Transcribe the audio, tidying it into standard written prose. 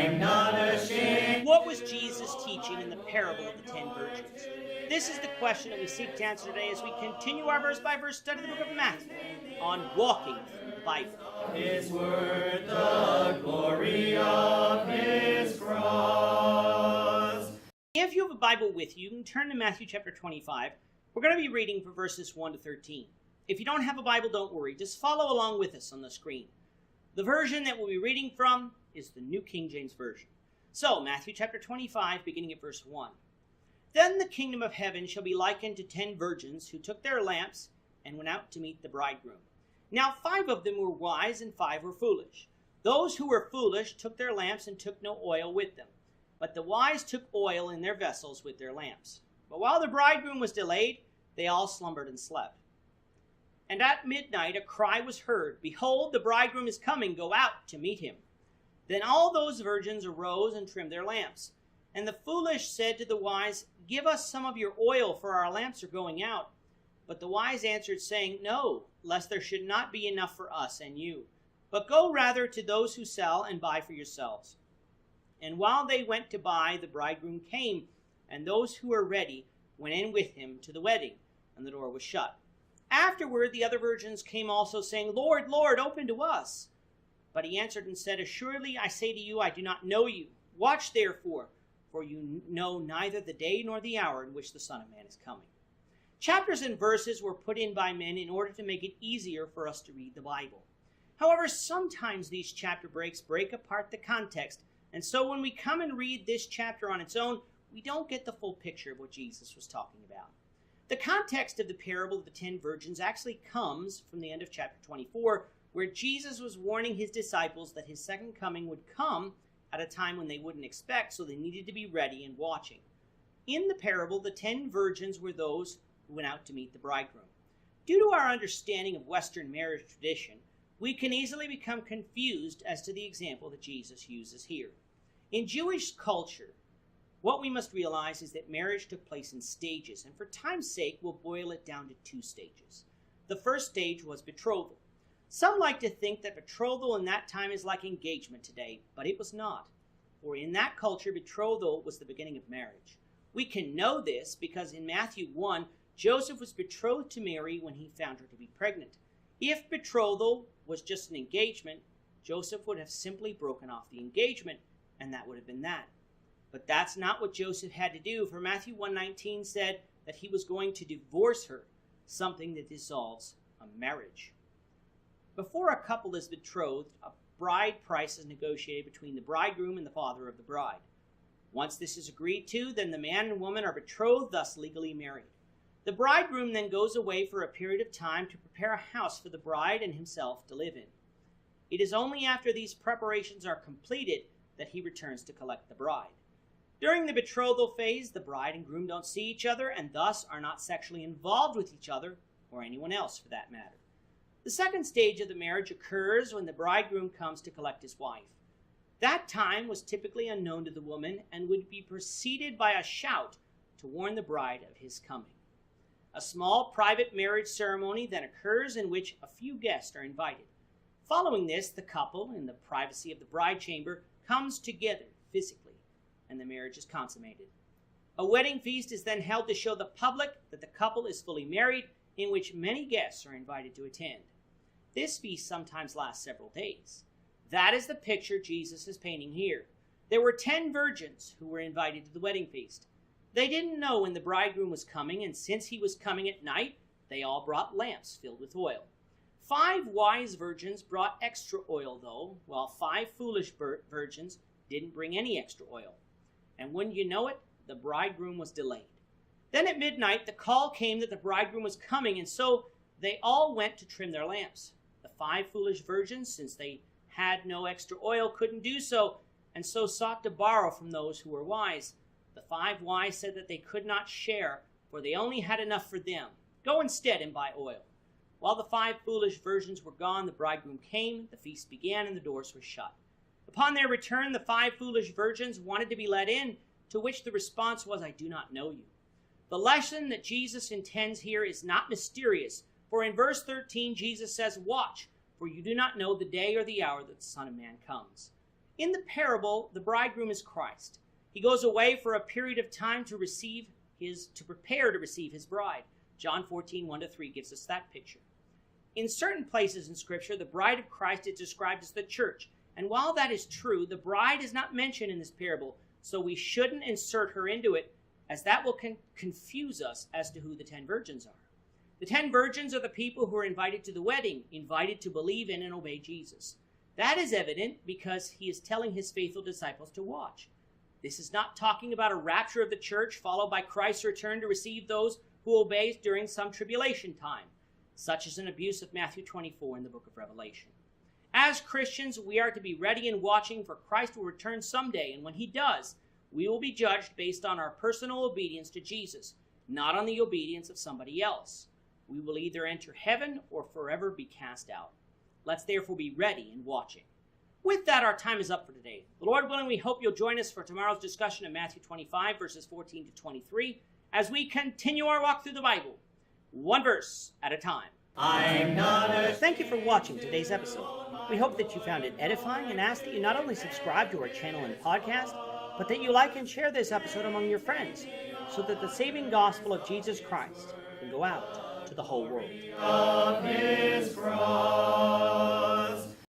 I'm not ashamed. What was Jesus teaching in the parable of the 10 virgins? This is the question that we seek to answer today as we continue our verse-by-verse study of the book of Matthew on walking through the Bible. His word, the glory of his cross. If you have a Bible with you, you can turn to Matthew chapter 25. We're going to be reading from verses 1 to 13. If you don't have a Bible, don't worry. Just follow along with us on the screen. The version that we'll be reading from is the New King James Version. So, Matthew chapter 25, beginning at verse 1. Then the kingdom of heaven shall be likened to 10 virgins who took their lamps and went out to meet the bridegroom. Now 5 of them were wise and 5 were foolish. Those who were foolish took their lamps and took no oil with them. But the wise took oil in their vessels with their lamps. But while the bridegroom was delayed, they all slumbered and slept. And at midnight a cry was heard, Behold, the bridegroom is coming, go out to meet him. Then all those virgins arose and trimmed their lamps. And the foolish said to the wise, Give us some of your oil, for our lamps are going out. But the wise answered, saying, No, lest there should not be enough for us and you. But go rather to those who sell and buy for yourselves. And while they went to buy, the bridegroom came, and those who were ready went in with him to the wedding, and the door was shut. Afterward the other virgins came also, saying, Lord, Lord, open to us. But he answered and said, Assuredly I say to you, I do not know you. Watch therefore, for you know neither the day nor the hour in which the Son of Man is coming. Chapters and verses were put in by men in order to make it easier for us to read the Bible. However, sometimes these chapter breaks break apart the context, and so when we come and read this chapter on its own, we don't get the full picture of what Jesus was talking about. The context of the parable of the 10 virgins actually comes from the end of chapter 24, where Jesus was warning his disciples that his second coming would come at a time when they wouldn't expect, so they needed to be ready and watching. In the parable, the 10 virgins were those who went out to meet the bridegroom. Due to our understanding of Western marriage tradition, we can easily become confused as to the example that Jesus uses here. In Jewish culture, what we must realize is that marriage took place in stages, and for time's sake, we'll boil it down to 2 stages. The first stage was betrothal. Some like to think that betrothal in that time is like engagement today, but it was not. For in that culture, betrothal was the beginning of marriage. We can know this because in Matthew 1, Joseph was betrothed to Mary when he found her to be pregnant. If betrothal was just an engagement, Joseph would have simply broken off the engagement, and that would have been that. But that's not what Joseph had to do, for Matthew 1:19 said that he was going to divorce her, something that dissolves a marriage. Before a couple is betrothed, a bride price is negotiated between the bridegroom and the father of the bride. Once this is agreed to, then the man and woman are betrothed, thus legally married. The bridegroom then goes away for a period of time to prepare a house for the bride and himself to live in. It is only after these preparations are completed that he returns to collect the bride. During the betrothal phase, the bride and groom don't see each other and thus are not sexually involved with each other or anyone else for that matter. The second stage of the marriage occurs when the bridegroom comes to collect his wife. That time was typically unknown to the woman and would be preceded by a shout to warn the bride of his coming. A small private marriage ceremony then occurs in which a few guests are invited. Following this, the couple, in the privacy of the bride chamber, comes together physically, and the marriage is consummated. A wedding feast is then held to show the public that the couple is fully married, in which many guests are invited to attend. This feast sometimes lasts several days. That is the picture Jesus is painting here. There were 10 virgins who were invited to the wedding feast. They didn't know when the bridegroom was coming, and since he was coming at night, they all brought lamps filled with oil. 5 wise virgins brought extra oil, though, while 5 foolish virgins didn't bring any extra oil. And wouldn't you know it, the bridegroom was delayed. Then at midnight, the call came that the bridegroom was coming, and so they all went to trim their lamps. The 5 foolish virgins, since they had no extra oil, couldn't do so, and so sought to borrow from those who were wise. The 5 wise said that they could not share, for they only had enough for them. Go instead and buy oil. While the 5 foolish virgins were gone, the bridegroom came, the feast began, and the doors were shut. Upon their return, the 5 foolish virgins wanted to be let in, to which the response was, I do not know you. The lesson that Jesus intends here is not mysterious, for in verse 13, Jesus says, Watch, for you do not know the day or the hour that the Son of Man comes. In the parable, the bridegroom is Christ. He goes away for a period of time to prepare to receive his bride. John 14, 1-3 gives us that picture. In certain places in Scripture, the bride of Christ is described as the church. And while that is true, the bride is not mentioned in this parable, so we shouldn't insert her into it, as that will confuse us as to who the 10 virgins are. The 10 virgins are the people who are invited to the wedding, invited to believe in and obey Jesus. That is evident because he is telling his faithful disciples to watch. This is not talking about a rapture of the church followed by Christ's return to receive those who obey during some tribulation time, such as an abuse of Matthew 24 in the book of Revelation. As Christians, we are to be ready and watching, for Christ will return someday, and when he does, we will be judged based on our personal obedience to Jesus, not on the obedience of somebody else. We will either enter heaven or forever be cast out. Let's therefore be ready and watching. With that, our time is up for today. The Lord willing, we hope you'll join us for tomorrow's discussion of Matthew 25, verses 14 to 23, as we continue our walk through the Bible, one verse at a time. I'm not ashamed. Thank you for watching today's episode. We hope that you found it edifying and ask that you not only subscribe to our channel and podcast, but that you like and share this episode among your friends, so that the saving gospel of Jesus Christ can go out to the whole world. Of his cross.